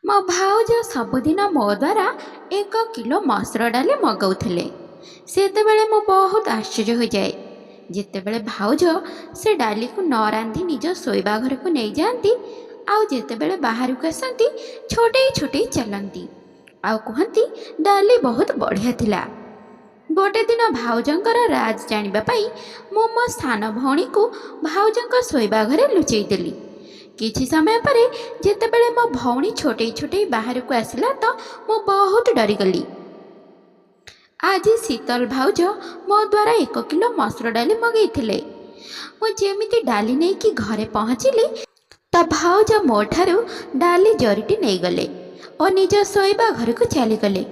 ମୋ ଭାଉଜ ସବୁଦିନ ମୋ ଦ୍ୱାରା 1 କିଲୋ ମସୁର ଡାଲି ମଗାଉଥିଲେ। ସେତେବେଳେ ମୁଁ ବହୁତ ଆଶ୍ଚର୍ଯ୍ୟ ହୋଇଯାଏ ଯେତେବେଳେ ଭାଉଜ ସେ ଡାଲିକୁ ନ ରାନ୍ଧି ନିଜ ଶୋଇବା ଘରକୁ ନେଇଯାଆନ୍ତି, ଆଉ ଯେତେବେଳେ ବାହାରକୁ ଆସନ୍ତି ଛୋଟେଇ ଛୋଟେଇ ଚାଲନ୍ତି ଆଉ କୁହନ୍ତି ଡାଲି ବହୁତ ବଢ଼ିଆ ଥିଲା। ଗୋଟେ ଦିନ ଭାଉଜଙ୍କର ରାଜ ଜାଣିବା ପାଇଁ ମୁଁ ମୋ ସାନ ଭଉଣୀକୁ ଭାଉଜଙ୍କ ଶୋଇବା ଘରେ ଲୁଚେଇ ଦେଲି। କିଛି ସମୟ ପରେ ଯେତେବେଳେ ମୋ ଭଉଣୀ ଛୋଟେଇ ଛୋଟେଇ ବାହାରକୁ ଆସିଲା ତ ମୁଁ ବହୁତ ଡରିଗଲି। ଆଜି ଶୀତଲ ଭାଉଜ ମୋ ଦ୍ୱାରା 1 କିଲୋ ମସୁର ଡାଲି ମଗାଇଥିଲେ। ମୁଁ ଯେମିତି ଡାଲି ନେଇକି ଘରେ ପହଞ୍ଚିଲି ତ ଭାଉଜ ମୋ ଠାରୁ ଡାଲି ଜରିଟି ନେଇଗଲେ ଓ ନିଜ ଶୋଇବା ଘରକୁ ଚାଲିଗଲେ।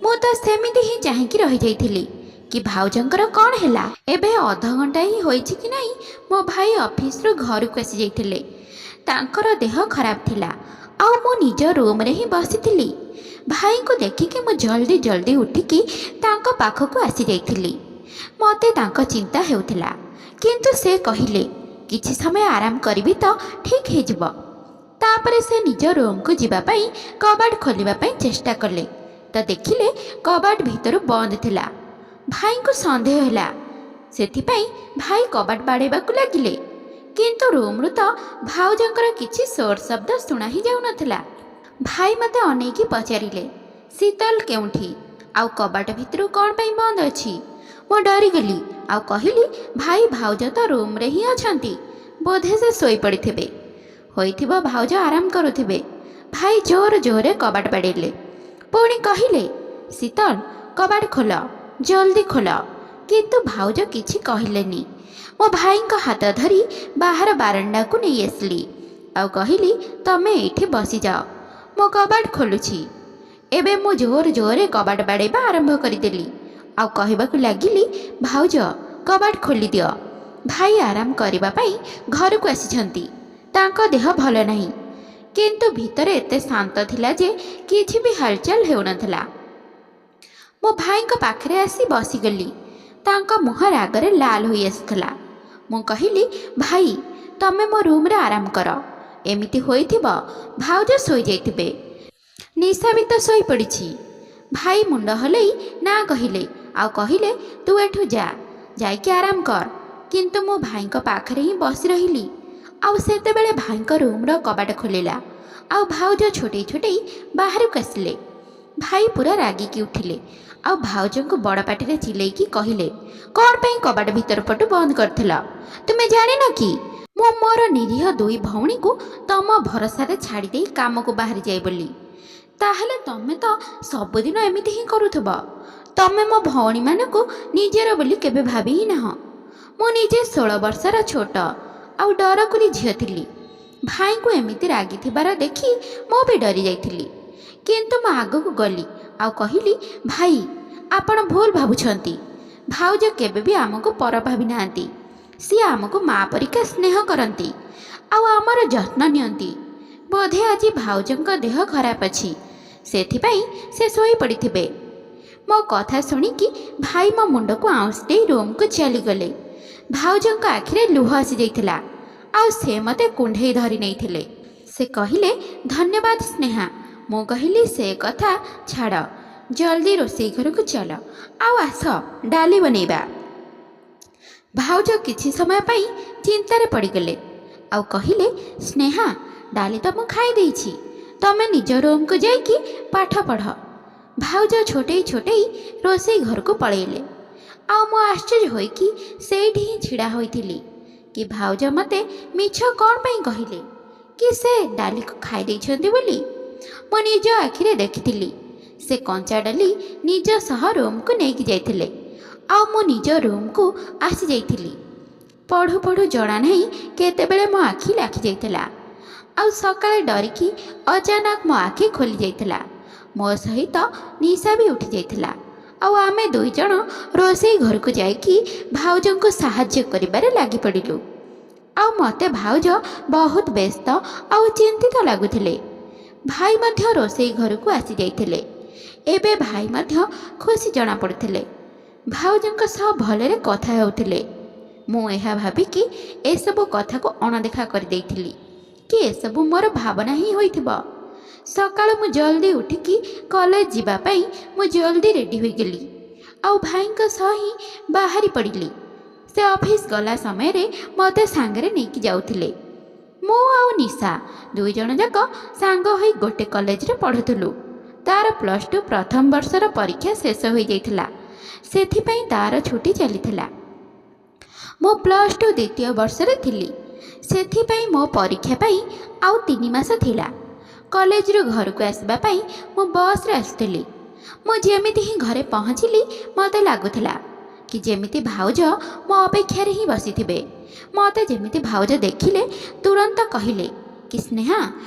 ମୁଁ ତ ସେମିତି ହିଁ ଚାହିଁକି ରହିଯାଇଥିଲି କି ଭାଉଜଙ୍କର କ'ଣ ହେଲା। ଏବେ ଅଧଘଣ୍ଟା ହିଁ ହୋଇଛି କି ନାହିଁ ମୋ ଭାଇ ଅଫିସରୁ ଘରକୁ ଆସିଯାଇଥିଲେ। ତାଙ୍କର ଦେହ ଖରାପ ଥିଲା ଆଉ ମୁଁ ନିଜ ରୁମ୍ରେ ହିଁ ବସିଥିଲି। ଭାଇଙ୍କୁ ଦେଖିକି ମୁଁ ଜଲ୍ଦି ଜଲ୍ଦି ଉଠିକି ତାଙ୍କ ପାଖକୁ ଆସିଯାଇଥିଲି। ମୋତେ ତାଙ୍କ ଚିନ୍ତା ହେଉଥିଲା, କିନ୍ତୁ ସେ କହିଲେ କିଛି ସମୟ ଆରାମ କରିବି ତ ଠିକ୍ ହେଇଯିବ। ତାପରେ ସେ ନିଜ ରୁମ୍କୁ ଯିବା ପାଇଁ କବାଟ ଖୋଲିବା ପାଇଁ ଚେଷ୍ଟା କଲେ ତ ଦେଖିଲେ କବାଟ ଭିତରୁ ବନ୍ଦ ଥିଲା। ଭାଇଙ୍କୁ ସନ୍ଦେହ ହେଲା, ସେଥିପାଇଁ ଭାଇ କବାଟ ବାଡ଼େଇବାକୁ ଲାଗିଲେ, କିନ୍ତୁ ରୁମ୍ରୁ ତ ଭାଉଜଙ୍କର କିଛି ସୋର ଶବ୍ଦ ଶୁଣା ହିଁ ଯାଉନଥିଲା। ଭାଇ ମୋତେ ଅନେଇକି ପଚାରିଲେ ଶୀତଲ କେଉଁଠି, ଆଉ କବାଟ ଭିତରୁ କ'ଣ ପାଇଁ ବନ୍ଦ ଅଛି। ମୁଁ ଡରିଗଲି ଆଉ କହିଲି ଭାଇ ଭାଉଜ ତ ରୁମ୍ରେ ହିଁ ଅଛନ୍ତି, ବୋଧେ ସେ ଶୋଇପଡ଼ିଥିବେ। ହୋଇଥିବ ଭାଉଜ ଆରାମ କରୁଥିବେ। ଭାଇ ଜୋର ଜୋରରେ କବାଟ ବାଡ଼େଇଲେ, ପୁଣି କହିଲେ ଶୀତଲ କବାଟ ଖୋଲ, ଜଲ୍ଦି ଖୋଲ। କିନ୍ତୁ ଭାଉଜ କିଛି କହିଲେନି। ମୋ ଭାଇଙ୍କ ହାତ ଧରି ବାହାର ବାରଣ୍ଡାକୁ ନେଇ ଆସିଲି ଆଉ କହିଲି ତମେ ଏଇଠି ବସିଯାଅ, ମୁଁ କବାଟ ଖୋଲୁଛି। ଏବେ ମୁଁ ଜୋର ଜୋରରେ କବାଟ ବାଡ଼େଇବା ଆରମ୍ଭ କରିଦେଲି ଆଉ କହିବାକୁ ଲାଗିଲି ଭାଉଜ କବାଟ ଖୋଲିଦିଅ, ଭାଇ ଆରାମ କରିବା ପାଇଁ ଘରକୁ ଆସିଛନ୍ତି, ତାଙ୍କ ଦେହ ଭଲ ନାହିଁ। କିନ୍ତୁ ଭିତରେ ଏତେ ଶାନ୍ତ ଥିଲା ଯେ କିଛି ବି ହାଲଚାଲ ହେଉନଥିଲା। ମୋ ଭାଇଙ୍କ ପାଖରେ ଆସି ବସିଗଲି। ତାଙ୍କ ମୁହଁ ରାଗରେ ଲାଲ ହୋଇ ଆସିଥିଲା। ମୁଁ କହିଲି ଭାଇ ତମେ ମୋ ରୁମ୍ରେ ଆରାମ କର। ଏମିତି ହୋଇଥିବ ଭାଉଜ ଶୋଇଯାଇଥିବେ, ନିଶା ବି ତ ଶୋଇପଡ଼ିଛି। ଭାଇ ମୁଣ୍ଡ ହଲେଇ ନା କହିଲେ ଆଉ କହିଲେ ତୁ ଏଠୁ ଯା, ଯାଇକି ଆରାମ କର। କିନ୍ତୁ ମୁଁ ଭାଇଙ୍କ ପାଖରେ ହିଁ ବସି ରହିଲି। ଆଉ ସେତେବେଳେ ଭାଇଙ୍କ ରୁମ୍ର କବାଟ ଖୋଲିଲା ଆଉ ଭାଉଜ ଛୋଟେଇ ଛୋଟେଇ ବାହାରକୁ ଆସିଲେ। ଭାଇ ପୁରା ରାଗିକି ଉଠିଲେ ଆଉ ଭାଉଜଙ୍କୁ ବଡ଼ ପାଟିରେ ଚିଲେଇକି କହିଲେ କ'ଣ ପାଇଁ କବାଟ ଭିତର ପଟୁ ବନ୍ଦ କରିଥିଲ, ତୁମେ ଜାଣିନ କି ମୁଁ ମୋର ନିରୀହ 2 ଭଉଣୀକୁ ତମ ଭରସାରେ ଛାଡ଼ି ଦେଇ କାମକୁ ବାହାରି ଯାଏ ବୋଲି। ତାହେଲେ ତମେ ତ ସବୁଦିନ ଏମିତି ହିଁ କରୁଥିବ। ତମେ ମୋ ଭଉଣୀମାନଙ୍କୁ ନିଜର ବୋଲି କେବେ ଭାବି ହିଁ ନାହଁ। ମୁଁ ନିଜେ 16 ବର୍ଷର ଛୋଟ ଆଉ ଡରକୁରି ଝିଅ ଥିଲି। ଭାଇଙ୍କୁ ଏମିତି ରାଗିଥିବାର ଦେଖି ମୁଁ ବି ଡରି ଯାଇଥିଲି। କିନ୍ତୁ ମୁଁ ଆଗକୁ ଗଲି ଆଉ କହିଲି ଭାଇ ଆପଣ ଭୁଲ ଭାବୁଛନ୍ତି। ଭାଉଜ କେବେ ବି ଆମକୁ ପର ଭାବି ନାହାନ୍ତି। ସିଏ ଆମକୁ ମା ପରିକା ସ୍ନେହ କରନ୍ତି ଆଉ ଆମର ଯତ୍ନ ନିଅନ୍ତି। ବୋଧେ ଆଜି ଭାଉଜଙ୍କ ଦେହ ଖରାପ ଅଛି, ସେଥିପାଇଁ ସେ ଶୋଇପଡ଼ିଥିବେ। ମୋ କଥା ଶୁଣିକି ଭାଇ ମୋ ମୁଣ୍ଡକୁ ଆଉଁସି ଦେଇ ରୁମ୍କୁ ଚାଲିଗଲେ। ଭାଉଜଙ୍କ ଆଖିରେ ଲୁହ ଆସିଯାଇଥିଲା ଆଉ ସେ ମୋତେ କୁଣ୍ଢେଇ ଧରି ନେଇଥିଲେ। ସେ କହିଲେ ଧନ୍ୟବାଦ ସ୍ନେହା। ମୁଁ କହିଲି ସେ କଥା ଛାଡ଼, ଜଲ୍ଦି ରୋଷେଇ ଘରକୁ ଚାଲ ଆଉ ଆସ ଡାଲି ବନେଇବା। ଭାଉଜ କିଛି ସମୟ ପାଇଁ ଚିନ୍ତାରେ ପଡ଼ିଗଲେ ଆଉ କହିଲେ ସ୍ନେହା ଡାଲି ତ ମୁଁ ଖାଇ ଦେଇଛି, ତମେ ନିଜ ରୁମ୍କୁ ଯାଇକି ପାଠ ପଢ଼। ଭାଉଜ ଛୋଟେଇ ଛୋଟେଇ ରୋଷେଇ ଘରକୁ ପଳେଇଲେ ଆଉ ମୁଁ ଆଶ୍ଚର୍ଯ୍ୟ ହୋଇକି ସେଇଠି ହିଁ ଛିଡ଼ା ହୋଇଥିଲି କି ଭାଉଜ ମୋତେ ମିଛ କ'ଣ ପାଇଁ କହିଲେ କି ସେ ଡାଲିକୁ ଖାଇ ଦେଇଛନ୍ତି ବୋଲି। ମୁଁ ନିଜ ଆଖିରେ ଦେଖିଥିଲି ସେ କଞ୍ଚା ଡାଲି ନିଜ ସହ ରୁମ୍କୁ ନେଇକି ଯାଇଥିଲେ ଆଉ ମୁଁ ନିଜ ରୁମ୍କୁ ଆସିଯାଇଥିଲି। ପଢ଼ୁ ପଢ଼ୁ ଜଣା ନାହିଁ କେତେବେଳେ ମୋ ଆଖି ଲାଖିଯାଇଥିଲା ଆଉ ସକାଳେ ଡରିକି ଅଚାନକ ମୋ ଆଖି ଖୋଲି ଯାଇଥିଲା। ମୋ ସହିତ ନିଶା ବି ଉଠିଯାଇଥିଲା ଆଉ ଆମେ 2 ଜଣ ରୋଷେଇ ଘରକୁ ଯାଇକି ଭାଉଜଙ୍କୁ ସାହାଯ୍ୟ କରିବାରେ ଲାଗିପଡ଼ିଲୁ। ଆଉ ମୋତେ ଭାଉଜ ବହୁତ ବ୍ୟସ୍ତ ଆଉ ଚିନ୍ତିତ ଲାଗୁଥିଲେ। ଭାଇ ମଧ୍ୟ ରୋଷେଇ ଘରକୁ ଆସିଯାଇଥିଲେ। ଏବେ ଭାଇ ମଧ୍ୟ ଖୁସି ଜଣାପଡ଼ୁଥିଲେ, ଭାଉଜଙ୍କ ସହ ଭଲରେ କଥା ହେଉଥିଲେ। ମୁଁ ଏହା ଭାବିକି ଏସବୁ କଥାକୁ ଅଣଦେଖା କରିଦେଇଥିଲି କି ଏସବୁ ମୋର ଭାବନା ହିଁ ହୋଇଥିବ। ସକାଳୁ ମୁଁ ଜଲ୍ଦି ଉଠିକି କଲେଜ ଯିବା ପାଇଁ ମୁଁ ଜଲ୍ଦି ରେଡ଼ି ହୋଇଗଲି ଆଉ ଭାଇଙ୍କ ସହ ହିଁ ବାହାରି ପଡ଼ିଲି। ସେ ଅଫିସ ଗଲା ସମୟରେ ମୋତେ ସାଙ୍ଗରେ ନେଇକି ଯାଉଥିଲେ। ମୁଁ ଆଉ ନିଶା ଦୁଇ ଜଣ ଯାକ ସାଙ୍ଗ ହୋଇ ଗୋଟେ କଲେଜରେ ପଢ଼ୁଥିଲୁ। ତାର +2 ପ୍ରଥମ ବର୍ଷର ପରୀକ୍ଷା ଶେଷ ହୋଇଯାଇଥିଲା, ସେଥିପାଇଁ ତାର ଛୁଟି ଚାଲିଥିଲା। ମୁଁ +2 ଦ୍ୱିତୀୟ ବର୍ଷରେ ଥିଲି, ସେଥିପାଇଁ ମୋ ପରୀକ୍ଷା ପାଇଁ ଆଉ 3 ମାସ ଥିଲା। କଲେଜରୁ ଘରକୁ ଆସିବା ପାଇଁ ମୁଁ ବସ୍ରେ ଆସୁଥିଲି। ମୁଁ ଯେମିତି ହିଁ ଘରେ ପହଞ୍ଚିଲି ମୋତେ ଲାଗୁଥିଲା କି ଯେମିତି ଭାଉଜ ମୋ ଅପେକ୍ଷାରେ ହିଁ ବସିଥିବେ। ମୋତେ ଯେମିତି ଭାଉଜ ଦେଖିଲେ ତୁରନ୍ତ କହିଲେ କି ସ୍ନେହା,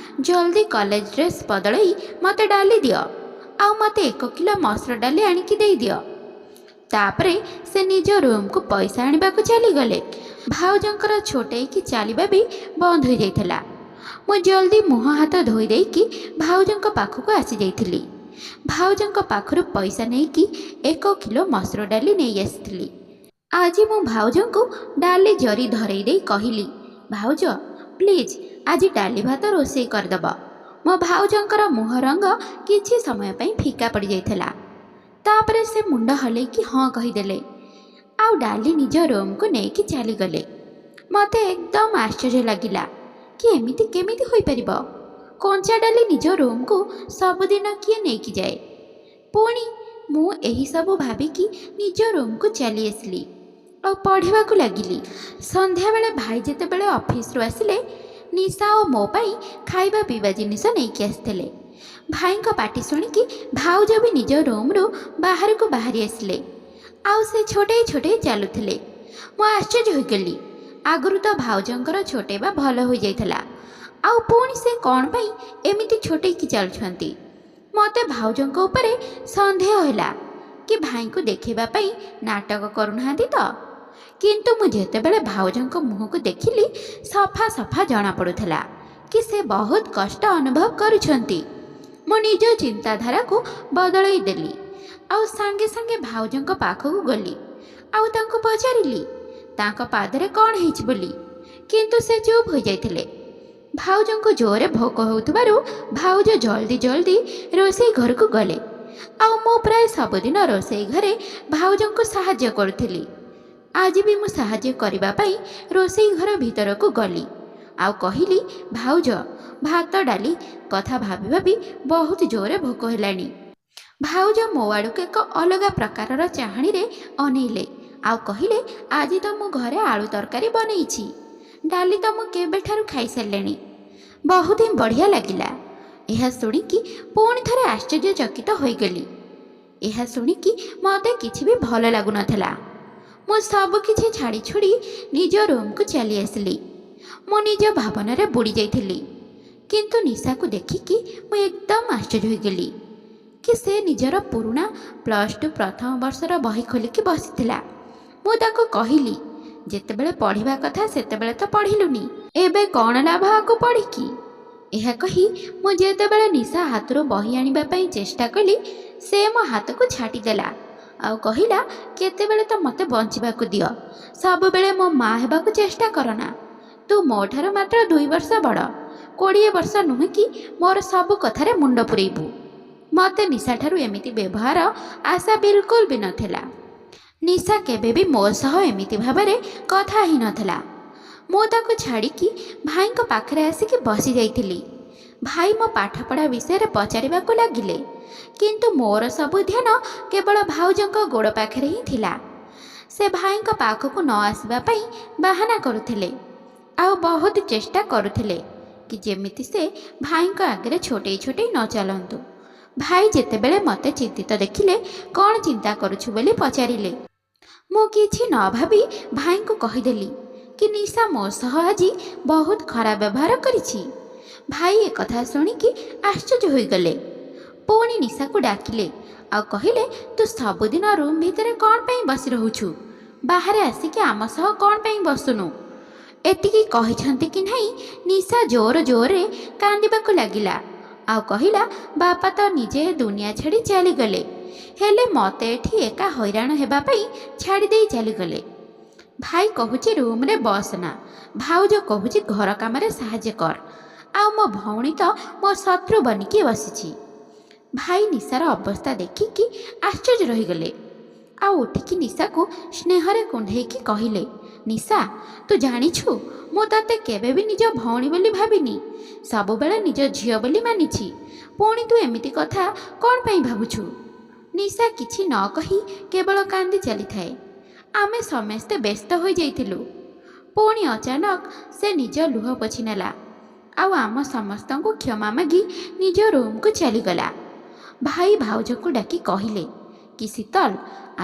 ଜଲ୍ଦି କଲେଜ ଡ୍ରେସ୍ ବଦଳାଇ ମୋତେ ଡାଲି ଦିଅ ଆଉ ମୋତେ 1 କିଲୋ ମସୁର ଡାଲି ଆଣିକି ଦେଇଦିଅ। ତାପରେ ସେ ନିଜ ରୁମ୍କୁ ପଇସା ଆଣିବାକୁ ଚାଲିଗଲେ। ଭାଉଜଙ୍କର ଛୋଟେଇକି ଚାଲିବା ବି ବନ୍ଦ ହୋଇଯାଇଥିଲା। ମୁଁ ଜଲ୍ଦି ମୁହଁ ହାତ ଧୋଇ ଦେଇକି ଭାଉଜଙ୍କ ପାଖକୁ ଆସିଯାଇଥିଲି। ଭାଉଜଙ୍କ ପାଖରୁ ପଇସା ନେଇକି 1 କିଲୋ ମସୁର ଡାଲି ନେଇ ଆସିଥିଲି। ଆଜି ମୁଁ ଭାଉଜଙ୍କୁ ଡାଲି ଜରି ଧରେଇ ଦେଇ କହିଲି, ଭାଉଜ ପ୍ଲିଜ୍ ଆଜି ଡାଲି ଭାତ ରୋଷେଇ କରିଦେବ। ମୋ ଭାଉଜଙ୍କର ମୁହଁ ରଙ୍ଗ କିଛି ସମୟ ପାଇଁ ଫିକା ପଡ଼ିଯାଇଥିଲା। ତାପରେ ସେ ମୁଣ୍ଡ ହଲେଇକି ହଁ କହିଦେଲେ ଆଉ ଡାଲି ନିଜ ରୁମ୍କୁ ନେଇକି ଚାଲିଗଲେ। ମୋତେ ଏକଦମ ଆଶ୍ଚର୍ଯ୍ୟ ଲାଗିଲା କି ଏମିତି କେମିତି ହୋଇପାରିବ। କଞ୍ଚା ଡାଲି ନିଜ ରୁମ୍କୁ ସବୁଦିନ କିଏ ନେଇକି ଯାଏ? ପୁଣି ମୁଁ ଏହିସବୁ ଭାବିକି ନିଜ ରୁମ୍କୁ ଚାଲି ଆସିଲି ଆଉ ପଢ଼ିବାକୁ ଲାଗିଲି। ସନ୍ଧ୍ୟାବେଳେ ଭାଇ ଯେତେବେଳେ ଅଫିସରୁ ଆସିଲେ, ନିଶା ଓ ମୋ ପାଇଁ ଖାଇବା ପିଇବା ଜିନିଷ ନେଇକି ଆସିଥିଲେ। ଭାଇଙ୍କ ପାଟି ଶୁଣିକି ଭାଉଜ ବି ନିଜ ରୁମ୍ରୁ ବାହାରକୁ ବାହାରି ଆସିଲେ ଆଉ ସେ ଛୋଟେଇ ଛୋଟେଇ ଚାଲୁଥିଲେ। ମୁଁ ଆଶ୍ଚର୍ଯ୍ୟ ହୋଇଗଲି। ଆଗରୁ ତ ଭାଉଜଙ୍କର ଛୋଟେଇବା ଭଲ ହୋଇଯାଇଥିଲା, ଆଉ ପୁଣି ସେ କ'ଣ ପାଇଁ ଏମିତି ଛୋଟେଇକି ଚାଲୁଛନ୍ତି? ମୋତେ ଭାଉଜଙ୍କ ଉପରେ ସନ୍ଦେହ ହେଲା କି ଭାଇଙ୍କୁ ଦେଖାଇବା ପାଇଁ ନାଟକ କରୁନାହାନ୍ତି ତ। କିନ୍ତୁ ମୁଁ ଯେତେବେଳେ ଭାଉଜଙ୍କ ମୁହଁକୁ ଦେଖିଲି, ସଫା ସଫା ଜଣାପଡ଼ୁଥିଲା କି ସେ ବହୁତ କଷ୍ଟ ଅନୁଭବ କରୁଛନ୍ତି। ମୁଁ ନିଜ ଚିନ୍ତାଧାରାକୁ ବଦଳାଇ ଦେଲି ଆଉ ସାଙ୍ଗେ ସାଙ୍ଗେ ଭାଉଜଙ୍କ ପାଖକୁ ଗଲି ଆଉ ତାଙ୍କୁ ପଚାରିଲି ତାଙ୍କ ପାଦରେ କ'ଣ ହେଇଛି ବୋଲି। କିନ୍ତୁ ସେ ଚୁପ୍ ହୋଇଯାଇଥିଲେ। ଭାଉଜଙ୍କୁ ଜୋରରେ ଭୋକ ହେଉଥିବାରୁ ଭାଉଜ ଜଲ୍ଦି ଜଲ୍ଦି ରୋଷେଇ ଘରକୁ ଗଲେ ଆଉ ମୁଁ ପ୍ରାୟ ସବୁଦିନ ରୋଷେଇ ଘରେ ଭାଉଜଙ୍କୁ ସାହାଯ୍ୟ କରୁଥିଲି। ଆଜି ବି ମୁଁ ସାହାଯ୍ୟ କରିବା ପାଇଁ ରୋଷେଇ ଘର ଭିତରକୁ ଗଲି ଆଉ କହିଲି, ଭାଉଜ ଭାତ ଡାଲି କଥା ଭାବି ଭାବି ବହୁତ ଜୋରରେ ଭୋକ ହେଲାଣି। ଭାଉଜ ମୋ ଆଡ଼କୁ ଏକ ଅଲଗା ପ୍ରକାରର ଚାହାଣୀରେ ଅନେଇଲେ ଆଉ କହିଲେ, ଆଜି ତ ମୁଁ ଘରେ ଆଳୁ ତରକାରୀ ବନେଇଛି, ଡାଲି ତ ମୁଁ କେବେଠାରୁ ଖାଇସାରିଲେଣି, ବହୁତ ହିଁ ବଢ଼ିଆ ଲାଗିଲା। ଏହା ଶୁଣିକି ପୁଣି ଥରେ ଆଶ୍ଚର୍ଯ୍ୟଚକିତ ହୋଇଗଲି। ଏହା ଶୁଣିକି ମୋତେ କିଛି ବି ଭଲ ଲାଗୁନଥିଲା। ମୁଁ ସବୁକିଛି ଛାଡ଼ି ଛୁଡ଼ି ନିଜ ରୁମ୍କୁ ଚାଲି ଆସିଲି। ମୁଁ ନିଜ ଭାବନାରେ ବୁଡ଼ି ଯାଇଥିଲି। କିନ୍ତୁ ନିଶାକୁ ଦେଖିକି ମୁଁ ଏକଦମ ଆଶ୍ଚର୍ଯ୍ୟ ହୋଇଗଲି କି ସେ ନିଜର ପୁରୁଣା +2 ପ୍ରଥମ ବର୍ଷର ବହି ଖୋଲିକି ବସିଥିଲା। ମୁଁ ତାକୁ କହିଲି, ଯେତେବେଳେ ପଢ଼ିବା କଥା ସେତେବେଳେ ତ ପଢ଼ିଲୁନି, ଏବେ କ'ଣ ଲାଭ ଆକୁ ପଢ଼ିକି? ଏହା କହି ମୁଁ ଯେତେବେଳେ ନିଶା ହାତରୁ ବହି ଆଣିବା ପାଇଁ ଚେଷ୍ଟା କଲି, ସେ ମୋ ହାତକୁ ଛାଟିଦେଲା ଆଉ କହିଲା, କେତେବେଳେ ତ ମୋତେ ବଞ୍ଚିବାକୁ ଦିଅ, ସବୁବେଳେ ମୋ ମା' ହେବାକୁ ଚେଷ୍ଟା କରନା। ତୁ ମୋ ଠାରୁ ମାତ୍ର 2 ବର୍ଷ ବଡ଼, 20 ବର୍ଷ ନୁହେଁ କି ମୋର ସବୁ କଥାରେ ମୁଣ୍ଡ ପୁରେଇବୁ। ମୋତେ ନିଶାଠାରୁ ଏମିତି ବ୍ୟବହାର ଆଶା ବିଲକୁଲ ବି ନଥିଲା। ନିଶା କେବେ ବି ମୋ ସହ ଏମିତି ଭାବରେ କଥା ହେଇନଥିଲା। ମୁଁ ତାକୁ ଛାଡ଼ିକି ଭାଇଙ୍କ ପାଖରେ ଆସିକି ବସି ଯାଇଥିଲି। ଭାଇ ମୋ ପାଠପଢ଼ା ବିଷୟରେ ପଚାରିବାକୁ ଲାଗିଲେ, କିନ୍ତୁ ମୋର ସବୁ ଧ୍ୟାନ କେବଳ ଭାଉଜଙ୍କ ଗୋଡ଼ ପାଖରେ ହିଁ ଥିଲା। ସେ ଭାଇଙ୍କ ପାଖକୁ ନ ଆସିବା ପାଇଁ ବାହାନା କରୁଥିଲେ ଆଉ ବହୁତ ଚେଷ୍ଟା କରୁଥିଲେ କି ଯେମିତି ସେ ଭାଇଙ୍କ ଆଗରେ ଛୋଟେଇ ଛୋଟେଇ ନ ଚାଲନ୍ତୁ। ଭାଇ ଯେତେବେଳେ ମୋତେ ଚିନ୍ତିତ ଦେଖିଲେ, କ'ଣ ଚିନ୍ତା କରୁଛୁ ବୋଲି ପଚାରିଲେ। ମୁଁ କିଛି ନ ଭାବି ଭାଇଙ୍କୁ କହିଦେଲି କି ନିଶା ମୋ ସହ ଆଜି ବହୁତ ଖରାପ ବ୍ୟବହାର କରିଛି। ଭାଇ ଏକଥା ଶୁଣିକି ଆଶ୍ଚର୍ଯ୍ୟ ହୋଇଗଲେ। ପୁଣି ନିଶାକୁ ଡାକିଲେ ଆଉ କହିଲେ, ତୁ ସବୁଦିନ ରୁମ୍ ଭିତରେ କ'ଣ ପାଇଁ ବସି ରହୁଛୁ? ବାହାରେ ଆସିକି ଆମ ସହ କ'ଣ ପାଇଁ ବସୁନୁ? ଏତିକି କହିଛନ୍ତି କି ନାହିଁ, ନିଶା ଜୋର ଜୋରରେ କାନ୍ଦିବାକୁ ଲାଗିଲା ଆଉ କହିଲା, ବାପା ତ ନିଜେ ଦୁନିଆ ଛାଡ଼ି ଚାଲିଗଲେ, ହେଲେ ମୋତେ ଏଠି ଏକା ହଇରାଣ ହେବା ପାଇଁ ଛାଡ଼ି ଦେଇ ଚାଲିଗଲେ। ଭାଇ କହୁଛି ରୁମ୍ରେ ବସନା, ଭାଉଜ କହୁଛି ଘର କାମରେ ସାହାଯ୍ୟ କର, ଆଉ ମୋ ଭଉଣୀ ତ ମୋ ଶତ୍ରୁ ବନିକି ବସିଛି। ଭାଇ ନିଶାର ଅବସ୍ଥା ଦେଖିକି ଆଶ୍ଚର୍ଯ୍ୟ ରହିଗଲେ। ଆଉ ଉଠିକି ନିଶାକୁ ସ୍ନେହରେ କୁଣ୍ଢେଇକି କହିଲେ, ନିଶା, ତୁ ଜାଣିଛୁ ମୁଁ ତତେ କେବେ ବି ନିଜ ଭଉଣୀ ବୋଲି ଭାବିନି, ସବୁବେଳେ ନିଜ ଝିଅ ବୋଲି ମାନିଛି। ପୁଣି ତୁ ଏମିତି କଥା କ'ଣ ପାଇଁ ଭାବୁଛୁ? ନିଶା କିଛି ନ କହି କେବଳ କାନ୍ଦି ଚାଲିଥାଏ। ଆମେ ସମସ୍ତେ ବ୍ୟସ୍ତ ହୋଇଯାଇଥିଲୁ। ପୁଣି ଅଚାନକ ସେ ନିଜ ଲୁହ ପୋଛି ନେଲା ଆଉ ଆମ ସମସ୍ତଙ୍କୁ କ୍ଷମା ମାଗି ନିଜ ରୁମ୍କୁ ଚାଲିଗଲା। ଭାଇ ଭାଉଜକୁ ଡାକି କହିଲେ କି ଶୀତଲ,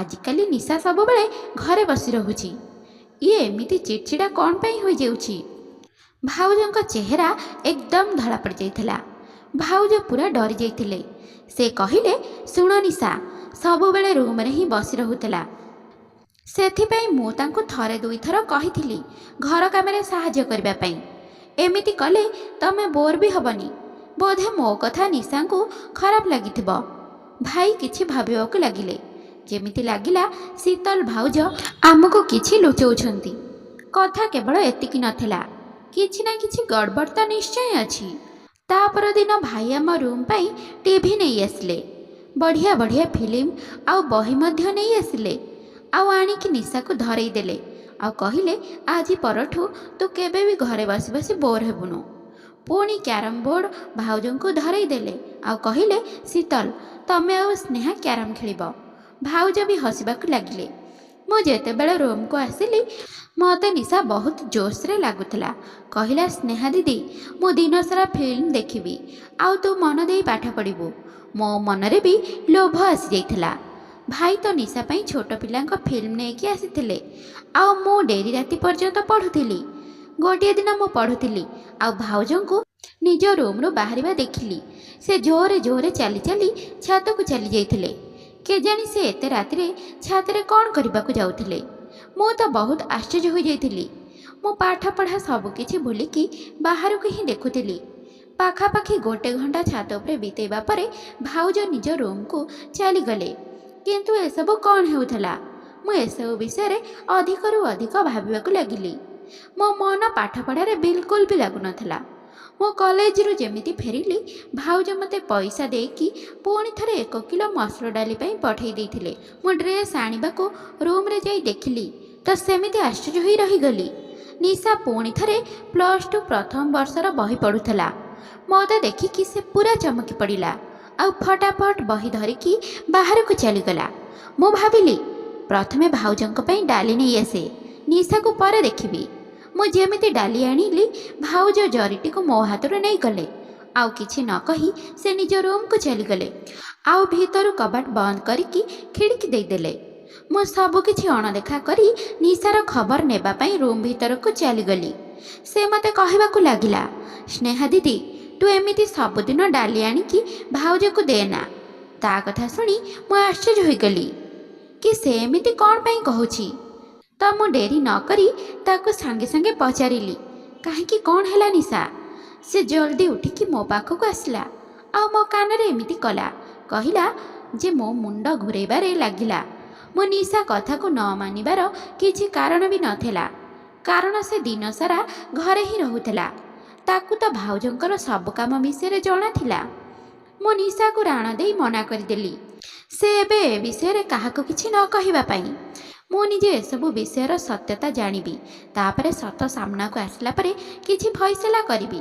ଆଜିକାଲି ନିଶା ସବୁବେଳେ ଘରେ ବସି ରହୁଛି। ଇଏ ଏମିତି ଚିଡ଼ଚିଡ଼ା କ'ଣ ପାଇଁ ହୋଇଯାଉଛି? ଭାଉଜଙ୍କ ଚେହେରା ଏକଦମ ଧଳା ପଡ଼ିଯାଇଥିଲା। ଭାଉଜ ପୁରା ଡରି ଯାଇଥିଲେ। ସେ କହିଲେ, ଶୁଣ ନିଶା, ସବୁବେଳେ ରୁମ୍ରେ ହିଁ ବସି ରହୁଥିଲା। ସେଥିପାଇଁ ମୁଁ ତାଙ୍କୁ ଥରେ ଦୁଇଥର କହିଥିଲି ଘର କାମରେ ସାହାଯ୍ୟ କରିବା ପାଇଁ। ଏମିତି କଲେ ତମେ ବୋର୍ ବି ହେବନି। ବୋଧେ ମୋ କଥା ନିଶାଙ୍କୁ ଖରାପ ଲାଗିଥିବ। ଭାଇ କିଛି ଭାବିବାକୁ ଲାଗିଲେ। ଯେମିତି ଲାଗିଲା ଶୀତଲ ଭାଉଜ ଆମକୁ କିଛି ଲୁଚଉଛନ୍ତି। କଥା କେବଳ ଏତିକି ନଥିଲା, କିଛି ନା କିଛି ଗଡ଼ବଡ଼ ତ ନିଶ୍ଚୟ ଅଛି। ତା ପରଦିନ ଭାଇ ଆମ ରୁମ୍ ପାଇଁ ଟିଭି ନେଇ ଆସିଲେ। ବଢ଼ିଆ ବଢ଼ିଆ ଫିଲ୍ମ ଆଉ ବହି ମଧ୍ୟ ନେଇ ଆସିଲେ। ଆଉ ଆଣିକି ନିଶାକୁ ଧରେଇ ଦେଲେ ଆଉ କହିଲେ, ଆଜି ପରଠୁ ତୁ କେବେ ବି ଘରେ ବସି ବସି ବୋର୍ ହେବୁନୁ। ପୁଣି କ୍ୟାରମ୍ ବୋର୍ଡ଼ ଭାଉଜଙ୍କୁ ଧରେଇ ଦେଲେ ଆଉ କହିଲେ, ଶୀତଲ, ତମେ ଆଉ ସ୍ନେହା କ୍ୟାରମ୍ ଖେଳିବ। ଭାଉଜ ବି ହସିବାକୁ ଲାଗିଲେ। ମୁଁ ଯେତେବେଳେ ରୁମ୍କୁ ଆସିଲି ମୋତେ ନିଶା ବହୁତ ଜୋସ୍ରେ ଲାଗୁଥିଲା। କହିଲା, ସ୍ନେହା ଦିଦି, ମୁଁ ଦିନସାରା ଫିଲ୍ମ ଦେଖିବି ଆଉ ତୁ ମନ ଦେଇ ପାଠ ପଢ଼ିବୁ। ମୋ ମନରେ ବି ଲୋଭ ଆସିଯାଇଥିଲା। ଭାଇ ତ ନିଶା ପାଇଁ ଛୋଟ ପିଲାଙ୍କ ଫିଲ୍ମ ନେଇକି ଆସିଥିଲେ ଆଉ ମୁଁ ଡେରି ରାତି ପର୍ଯ୍ୟନ୍ତ ପଢ଼ୁଥିଲି। ଗୋଟିଏ ଦିନ ମୁଁ ପଢ଼ୁଥିଲି ଆଉ ଭାଉଜଙ୍କୁ ନିଜ ରୁମ୍ରୁ ବାହାରିବା ଦେଖିଲି। ସେ ଜୋରେ ଜୋରେ ଚାଲି ଚାଲି ଛାତକୁ ଚାଲି ଯାଇଥିଲେ। କେଜାଣି ସେ ଏତେ ରାତିରେ ଛାତରେ କ'ଣ କରିବାକୁ ଯାଉଥିଲେ। ମୁଁ ତ ବହୁତ ଆଶ୍ଚର୍ଯ୍ୟ ହୋଇଯାଇଥିଲି। ମୁଁ ପାଠପଢ଼ା ସବୁକିଛି ଭୁଲିକି ବାହାରକୁ ହିଁ ଦେଖୁଥିଲି। ପାଖାପାଖି 1 ଘଣ୍ଟା ଛାତ ଉପରେ ବିତେଇବା ପରେ ଭାଉଜ ନିଜ ରୁମ୍କୁ ଚାଲିଗଲେ। କିନ୍ତୁ ଏସବୁ କ'ଣ ହେଉଥିଲା? ମୁଁ ଏସବୁ ବିଷୟରେ ଅଧିକରୁ ଅଧିକ ଭାବିବାକୁ ଲାଗିଲି। ମୋ ମନ ପାଠପଢ଼ାରେ ବିଲକୁଲ ବି ଲାଗୁନଥିଲା। ମୁଁ କଲେଜରୁ ଯେମିତି ଫେରିଲି, ଭାଉଜ ମୋତେ ପଇସା ଦେଇକି ପୁଣି ଥରେ 1 କିଲୋ ମସୁର ଡାଲି ପାଇଁ ପଠାଇ ଦେଇଥିଲେ। ମୁଁ ଡ୍ରେସ୍ ଆଣିବାକୁ ରୁମ୍ରେ ଯାଇ ଦେଖିଲି ତ ସେମିତି ଆଶ୍ଚର୍ଯ୍ୟ ହୋଇ ରହିଗଲି। ନିଶା ପୁଣି ଥରେ +2 ପ୍ରଥମ ବର୍ଷର ବହି ପଢ଼ୁଥିଲା। ମୋତେ ଦେଖିକି ସେ ପୁରା ଚମକି ପଡ଼ିଲା ଆଉ ଫଟାଫଟ ବହି ଧରିକି ବାହାରକୁ ଚାଲିଗଲା। ମୁଁ ଭାବିଲି ପ୍ରଥମେ ଭାଉଜଙ୍କ ପାଇଁ ଡାଲି ନେଇ ଆସେ, ନିଶାକୁ ପରେ ଦେଖିବି। ମୁଁ ଯେମିତି ଡାଲି ଆଣିଲି, ଭାଉଜ ଜରିଟିକୁ ମୋ ହାତରୁ ନେଇଗଲେ। ଆଉ କିଛି ନ କହି ସେ ନିଜ ରୁମ୍କୁ ଚାଲିଗଲେ ଆଉ ଭିତରୁ କବାଟ ବନ୍ଦ କରିକି ଖିଡ଼ିକି ଦେଇଦେଲେ। ମୁଁ ସବୁକିଛି ଅଣଦେଖା କରି ନିଶାର ଖବର ନେବା ପାଇଁ ରୁମ୍ ଭିତରକୁ ଚାଲିଗଲି। ସେ ମୋତେ କହିବାକୁ ଲାଗିଲା, ସ୍ନେହା ଦିଦି, ତୁ ଏମିତି ସବୁଦିନ ଡାଲି ଆଣିକି ଭାଉଜକୁ ଦେନା। ତା କଥା ଶୁଣି ମୁଁ ଆଶ୍ଚର୍ଯ୍ୟ ହୋଇଗଲି କି ସେ ଏମିତି କ'ଣ ପାଇଁ କହୁଛି। ତ ମୁଁ ଡେରି ନ କରି ତାକୁ ସାଙ୍ଗେ ସାଙ୍ଗେ ପଚାରିଲି, କାହିଁକି, କ'ଣ ହେଲା ନିଶା? ସେ ଜଲ୍ଦି ଉଠିକି ମୋ ପାଖକୁ ଆସିଲା ଆଉ ମୋ କାନରେ ଏମିତି କଲା, କହିଲା ଯେ ମୋ ମୁଣ୍ଡ ଘୁରେଇବାରେ ଲାଗିଲା। ମୋ ନିଶା କଥାକୁ ନ ମାନିବାର କିଛି କାରଣ ବି ନଥିଲା, କାରଣ ସେ ଦିନସାରା ଘରେ ହିଁ ରହୁଥିଲା। ତାକୁ ତ ଭାଉଜଙ୍କର ସବୁ କାମ ବିଷୟରେ ଜଣାଥିଲା। ମୁଁ ନିଶାକୁ ରାଣ ଦେଇ ମନା କରିଦେଲି ସେ ଏବେ ଏ ବିଷୟରେ କାହାକୁ କିଛି ନ କହିବା ପାଇଁ। ମୁଁ ନିଜେ ଏସବୁ ବିଷୟର ସତ୍ୟତା ଜାଣିବି, ତାପରେ ସତ ସାମ୍ନାକୁ ଆସିଲା ପରେ କିଛି ଫଇସଲା କରିବି।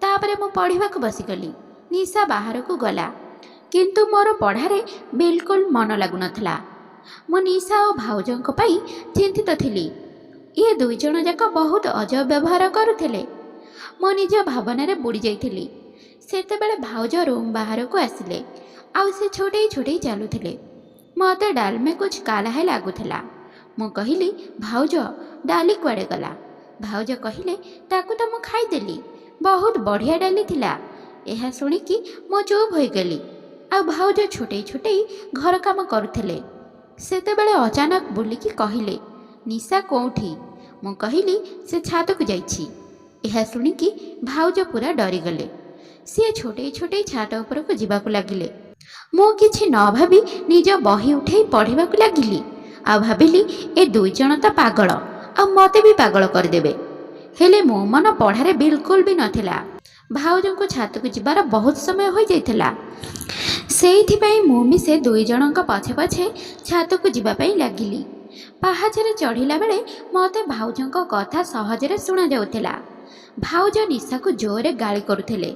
ତାପରେ ମୁଁ ପଢ଼ିବାକୁ ବସିଗଲି। ନିଶା ବାହାରକୁ ଗଲା, କିନ୍ତୁ ମୋର ପଢ଼ାରେ ବିଲକୁଲ ମନ ଲାଗୁନଥିଲା। ମୁଁ ନିଶା ଓ ଭାଉଜଙ୍କ ପାଇଁ ଚିନ୍ତିତ ଥିଲି। ଇଏ 2 ଜଣ ଯାକ ବହୁତ ଅଜବ ବ୍ୟବହାର କରୁଥିଲେ। ମୁଁ ନିଜ ଭାବନାରେ ବୁଡ଼ି ଯାଇଥିଲି। ସେତେବେଳେ ଭାଉଜ ରୁମ୍ ବାହାରକୁ ଆସିଲେ ଆଉ ସେ ଛୋଟେଇ ଛୋଟେଇ ଚାଲୁଥିଲେ। ମୋତେ ଡାଲମେ କୁଛ କାଲା ହେ ଲାଗୁଥିଲା। ମୁଁ କହିଲି, ଭାଉଜ, ଡାଲି କୁଆଡ଼େ ଗଲା? ଭାଉଜ କହିଲେ, ତାକୁ ତ ମୁଁ ଖାଇଦେଲି, ବହୁତ ବଢ଼ିଆ ଡାଲି ଥିଲା। ଏହା ଶୁଣିକି ମୁଁ ଚୁପ୍ ହୋଇଗଲି ଆଉ ଭାଉଜ ଛୋଟେଇ ଛୋଟେଇ ଘର କାମ କରୁଥିଲେ। ସେତେବେଳେ ଅଚାନକ ବୁଲିକି କହିଲେ, ନିଶା କୋଉଠି? ମୁଁ କହିଲି, ସେ ଛାତକୁ ଯାଇଛି। ଏହା ଶୁଣିକି ଭାଉଜ ପୁରା ଡରିଗଲେ। ସିଏ ଛୋଟେଇ ଛୋଟେଇ ଛାତ ଉପରକୁ ଯିବାକୁ ଲାଗିଲେ। ମୁଁ କିଛି ନ ଭାବି ନିଜ ବହି ଉଠେଇ ପଢ଼ିବାକୁ ଲାଗିଲି ଆଉ ଭାବିଲି, ଏ 2 ଜଣ ତ ପାଗଳ ଆଉ ମୋତେ ବି ପାଗଳ କରିଦେବେ। ହେଲେ ମୋ ମନ ପଢ଼ାରେ ବିଲକୁଲ ବି ନଥିଲା। ଭାଉଜଙ୍କୁ ଛାତକୁ ଯିବାର ବହୁତ ସମୟ ହୋଇଯାଇଥିଲା। ସେଇଥିପାଇଁ ମୁଁ ବି ସେ ଦୁଇ ଜଣଙ୍କ ପଛେ ପଛେ ଛାତକୁ ଯିବା ପାଇଁ ଲାଗିଲି। ପାହାଚରେ ଚଢ଼ିଲା ବେଳେ ମୋତେ ଭାଉଜଙ୍କ କଥା ସହଜରେ ଶୁଣାଯାଉଥିଲା। ଭାଉଜ ନିଶାକୁ ଜୋରରେ ଗାଳି କରୁଥିଲେ।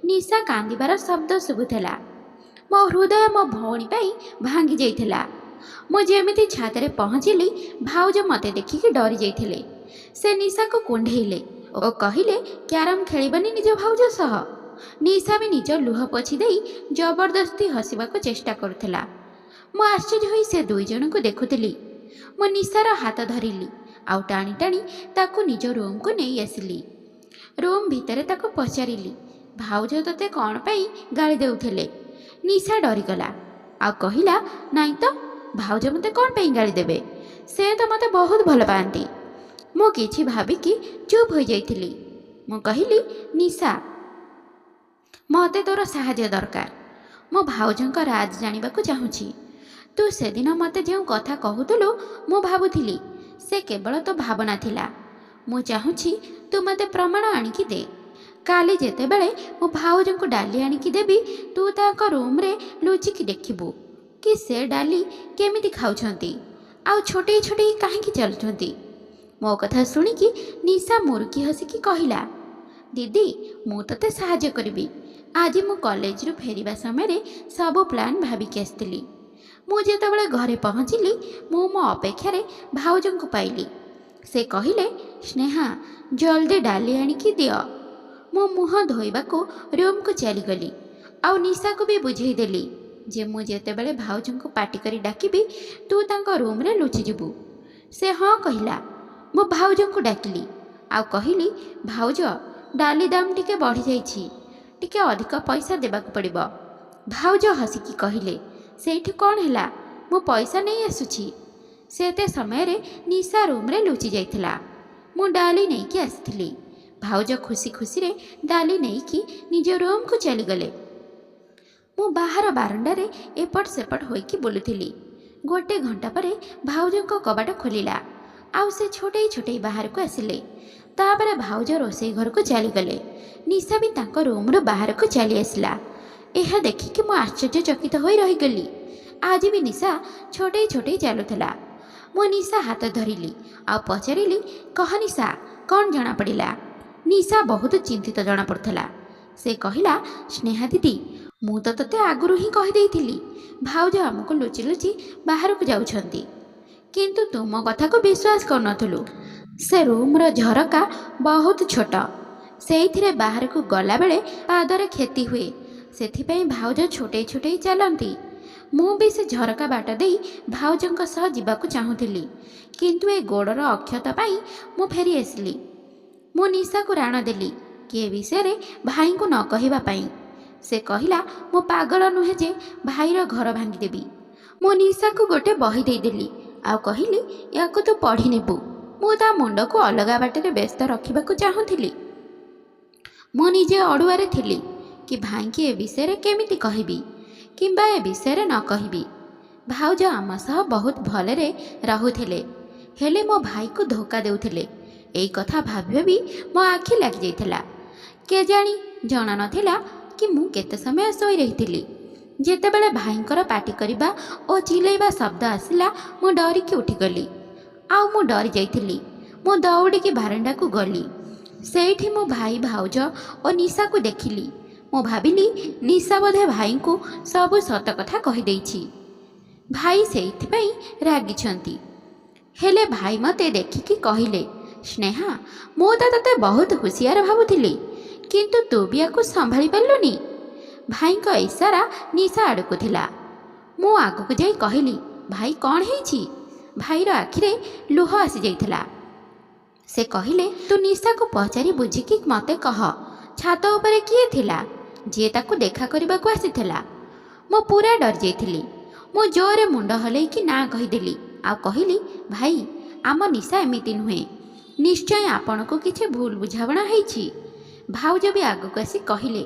ନିଶା କାନ୍ଦିବାର ଶବ୍ଦ ଶୁଭୁଥିଲା। ମୋ ହୃଦୟ ମୋ ଭଉଣୀ ପାଇଁ ଭାଙ୍ଗି ଯାଇଥିଲା। ମୁଁ ଯେମିତି ଛାତରେ ପହଞ୍ଚିଲି, ଭାଉଜ ମୋତେ ଦେଖିକି ଡରି ଯାଇଥିଲେ। ସେ ନିଶାକୁ କୁଣ୍ଢେଇଲେ ଓ କହିଲେ, କ୍ୟାରମ୍ ଖେଳିବନି ନିଜ ଭାଉଜ ସହ? ନିଶା ବି ନିଜ ଲୁହ ପୋଛି ଦେଇ ଜବରଦସ୍ତି ହସିବାକୁ ଚେଷ୍ଟା କରୁଥିଲା। ମୁଁ ଆଶ୍ଚର୍ଯ୍ୟ ହୋଇ ସେ ଦୁଇ ଜଣଙ୍କୁ ଦେଖୁଥିଲି। ମୁଁ ନିଶାର ହାତ ଧରିଲି ଆଉ ଟାଣି ଟାଣି ତାକୁ ନିଜ ରୁମ୍କୁ ନେଇ ଆସିଲି। ରୁମ୍ ଭିତରେ ତାକୁ ପଚାରିଲି, ଭାଉଜ ତୋତେ କ'ଣ ପାଇଁ ଗାଳି ଦେଉଥିଲେ? ନିଶା ଡରିଗଲା ଆଉ କହିଲା, ନାଇଁ ତ, ଭାଉଜ ମୋତେ କ'ଣ ପାଇଁ ଗାଳି ଦେବେ? ସେ ତ ମୋତେ ବହୁତ ଭଲ ପାଆନ୍ତି। ମୁଁ କିଛି ଭାବିକି ଚୁପ୍ ହୋଇଯାଇଥିଲି। ମୁଁ କହିଲି, ନିଶା, ମୋତେ ତୋର ସାହାଯ୍ୟ ଦରକାର। ମୋ ଭାଉଜଙ୍କ ରାଜ ଜାଣିବାକୁ ଚାହୁଁଛି। ତୁ ସେଦିନ ମୋତେ ଯେଉଁ କଥା କହୁଥିଲୁ, ମୁଁ ଭାବୁଥିଲି ସେ କେବଳ ତୋ ଭାବନା ଥିଲା। ମୁଁ ଚାହୁଁଛି ତୁ ମୋତେ ପ୍ରମାଣ ଆଣିକି ଦେ। କାଲି ଯେତେବେଳେ ମୁଁ ଭାଉଜଙ୍କୁ ଡାଲି ଆଣିକି ଦେବି, ତୁ ତାଙ୍କ ରୁମ୍ରେ ଲୁଚିକି ଦେଖିବୁ କି ସେ ଡାଲି କେମିତି ଖାଉଛନ୍ତି ଆଉ ଛୋଟେଇ ଛୋଟେଇ କାହିଁକି ଚାଲୁଛନ୍ତି। ମୋ କଥା ଶୁଣିକି ନିଶା ମୁରୁକି ହସିକି କହିଲା, ଦିଦି, ମୁଁ ତୋତେ ସାହାଯ୍ୟ କରିବି। ଆଜି ମୁଁ କଲେଜରୁ ଫେରିବା ସମୟରେ ସବୁ ପ୍ଲାନ୍ ଭାବିକି ଆସିଥିଲି। ମୁଁ ଯେତେବେଳେ ଘରେ ପହଞ୍ଚିଲି, ମୁଁ ମୋ ଅପେକ୍ଷାରେ ଭାଉଜଙ୍କୁ ପାଇଲି। ସେ କହିଲେ, ସ୍ନେହା, ଜଲ୍ଦି ଡାଲି ଆଣିକି ଦିଅ। ମୁଁ ମୁହଁ ଧୋଇବାକୁ ରୁମ୍କୁ ଚାଲିଗଲି ଆଉ ନିଶାକୁ ବି ବୁଝେଇଦେଲି ଯେ ମୁଁ ଯେତେବେଳେ ଭାଉଜଙ୍କୁ ପାଟି କରି ଡାକିବି, ତୁ ତାଙ୍କ ରୁମ୍ରେ ଲୁଚିଯିବୁ। ସେ ହଁ କହିଲା। ମୁଁ ଭାଉଜଙ୍କୁ ଡାକିଲି ଆଉ କହିଲି, ଭାଉଜ, ଡାଲି ଦାମ ଟିକେ ବଢ଼ିଯାଇଛି, ଟିକେ ଅଧିକ ପଇସା ଦେବାକୁ ପଡ଼ିବ। ଭାଉଜ ହସିକି କହିଲେ, ସେଇଠି କ'ଣ ହେଲା, ମୁଁ ପଇସା ନେଇ ଆସୁଛି। ସେତେ ସମୟରେ ନିଶା ରୁମ୍ରେ ଲୁଚି ଯାଇଥିଲା। ମୁଁ ଡାଲି ନେଇକି ଆସିଥିଲି। ଭାଉଜ ଖୁସି ଖୁସିରେ ଡାଲି ନେଇକି ନିଜ ରୁମ୍କୁ ଚାଲିଗଲେ। ମୁଁ ବାହାର ବାରଣ୍ଡାରେ ଏପଟ ସେପଟ ହୋଇକି ବୁଲୁଥିଲି। ଗୋଟେ ଘଣ୍ଟା ପରେ ଭାଉଜଙ୍କ କବାଟ ଖୋଲିଲା ଆଉ ସେ ଛୋଟେଇ ଛୋଟେଇ ବାହାରକୁ ଆସିଲେ। ତାପରେ ଭାଉଜ ରୋଷେଇ ଘରକୁ ଚାଲିଗଲେ। ନିଶା ବି ତାଙ୍କ ରୁମ୍ରୁ ବାହାରକୁ ଚାଲି ଆସିଲା। ଏହା ଦେଖିକି ମୁଁ ଆଶ୍ଚର୍ଯ୍ୟଚକିତ ହୋଇ ରହିଗଲି। ଆଜି ବି ନିଶା ଛୋଟେଇ ଛୋଟେଇ ଚାଲୁଥିଲା। ମୁଁ ନିଶା ହାତ ଧରିଲି ଆଉ ପଚାରିଲି, କହ ନିଶା, କ'ଣ ଜଣାପଡ଼ିଲା? ନିଶା ବହୁତ ଚିନ୍ତିତ ଜଣାପଡ଼ୁଥିଲା। ସେ କହିଲା, ସ୍ନେହା ଦିଦି, ମୁଁ ତ ତୋତେ ଆଗରୁ ହିଁ କହିଦେଇଥିଲି ଭାଉଜ ଆମକୁ ଲୁଚି ଲୁଚି ବାହାରକୁ ଯାଉଛନ୍ତି। କିନ୍ତୁ ତୁ ମୋ କଥାକୁ ବିଶ୍ୱାସ କରୁନଥିଲୁ। ସେ ରୁମ୍ର ଝରକା ବହୁତ ଛୋଟ। ସେଇଥିରେ ବାହାରକୁ ଗଲାବେଳେ ପାଦରେ କ୍ଷତି ହୁଏ। ସେଥିପାଇଁ ଭାଉଜ ଛୋଟେଇ ଛୋଟେଇ ଚାଲନ୍ତି। ମୁଁ ବି ସେ ଝରକା ବାଟ ଦେଇ ଭାଉଜଙ୍କ ସହ ଯିବାକୁ ଚାହୁଁଥିଲି, କିନ୍ତୁ ଏ ଗୋଡ଼ର ଅକ୍ଷତ ପାଇଁ ମୁଁ ଫେରି ଆସିଲି। ମୁଁ ନିଶାକୁ ରାଣ ଦେଲି କି ଏ ବିଷୟରେ ଭାଇଙ୍କୁ ନ କହିବା ପାଇଁ। ସେ କହିଲା, ମୁଁ ପାଗଳ ନୁହେଁ ଯେ ଭାଇର ଘର ଭାଙ୍ଗିଦେବି। ମୁଁ ନିଶାକୁ ଗୋଟେ ବହି ଦେଇଦେଲି ଆଉ କହିଲି, ୟାକୁ ତୁ ପଢ଼ି ନେବୁ। ମୁଁ ତା ମୁଣ୍ଡକୁ ଅଲଗା ବାଟରେ ବ୍ୟସ୍ତ ରଖିବାକୁ ଚାହୁଁଥିଲି। ମୁଁ ନିଜେ ଅଡ଼ୁଆରେ ଥିଲି କି ଭାଇଙ୍କି ଏ ବିଷୟରେ କେମିତି କହିବି କିମ୍ବା ଏ ବିଷୟରେ ନ କହିବି। ଭାଉଜ ଆମ ସହ ବହୁତ ଭଲରେ ରହୁଥିଲେ, ହେଲେ ମୋ ଭାଇକୁ ଧୋକା ଦେଉଥିଲେ। ଏଇ କଥା ଭାବି ଭାବି ମୋ ଆଖି ଲାଗିଯାଇଥିଲା। କେଜାଣି ଜଣା ନଥିଲା କି ମୁଁ କେତେ ସମୟ ଶୋଇ ରହିଥିଲି। ଯେତେବେଳେ ଭାଇଙ୍କର ପାଟି କରିବା ଓ ଚିଲେଇବା ଶବ୍ଦ ଆସିଲା, ମୁଁ ଡରିକି ଉଠିଗଲି। ଆଉ ମୁଁ ଡରି ଯାଇଥିଲି। ମୁଁ ଦୌଡ଼ିକି ବାରଣ୍ଡାକୁ ଗଲି। ସେଇଠି ମୁଁ ଭାଇ, ଭାଉଜ ଓ ନିଶାକୁ ଦେଖିଲି। ମୁଁ ଭାବିଲି, ନିଶା ବୋଧେ ଭାଇଙ୍କୁ ସବୁ ସତ କଥା କହିଦେଇଛି। ଭାଇ ସେଇଥିପାଇଁ ରାଗିଛନ୍ତି। ହେଲେ ଭାଇ ମୋତେ ଦେଖିକି କହିଲେ, ସ୍ନେହା, ମୁଁ ତ ତୋତେ ବହୁତ ହୁସିଆର ଭାବୁଥିଲି, କିନ୍ତୁ ତୁ ବି ୟାକୁ ସମ୍ଭାଳି ପାରିଲୁନି। ଭାଇଙ୍କ ଇସାରା ନିଶା ଆଡ଼କୁ ଥିଲା। ମୁଁ ଆଗକୁ ଯାଇ କହିଲି, ଭାଇ, କ'ଣ ହେଇଛି? ଭାଇର ଆଖିରେ ଲୁହ ଆସିଯାଇଥିଲା। ସେ କହିଲେ, ତୁ ନିଶାକୁ ପଚାରି ବୁଝିକି ମୋତେ କହ, ଛାତ ଉପରେ କିଏ ଥିଲା ଯିଏ ତାକୁ ଦେଖା କରିବାକୁ ଆସିଥିଲା? ମୁଁ ପୁରା ଡରିଯାଇଥିଲି। ମୁଁ ଜୋରରେ ମୁଣ୍ଡ ହଲେଇକି ନାଁ କହିଦେଲି ଆଉ କହିଲି, ଭାଇ, ଆମ ନିଶା ଏମିତି ନୁହେଁ। ନିଶ୍ଚୟ ଆପଣଙ୍କୁ କିଛି ଭୁଲ ବୁଝାମଣା ହେଇଛି। ଭାଉଜ ବି ଆଗକୁ ଆସି କହିଲେ,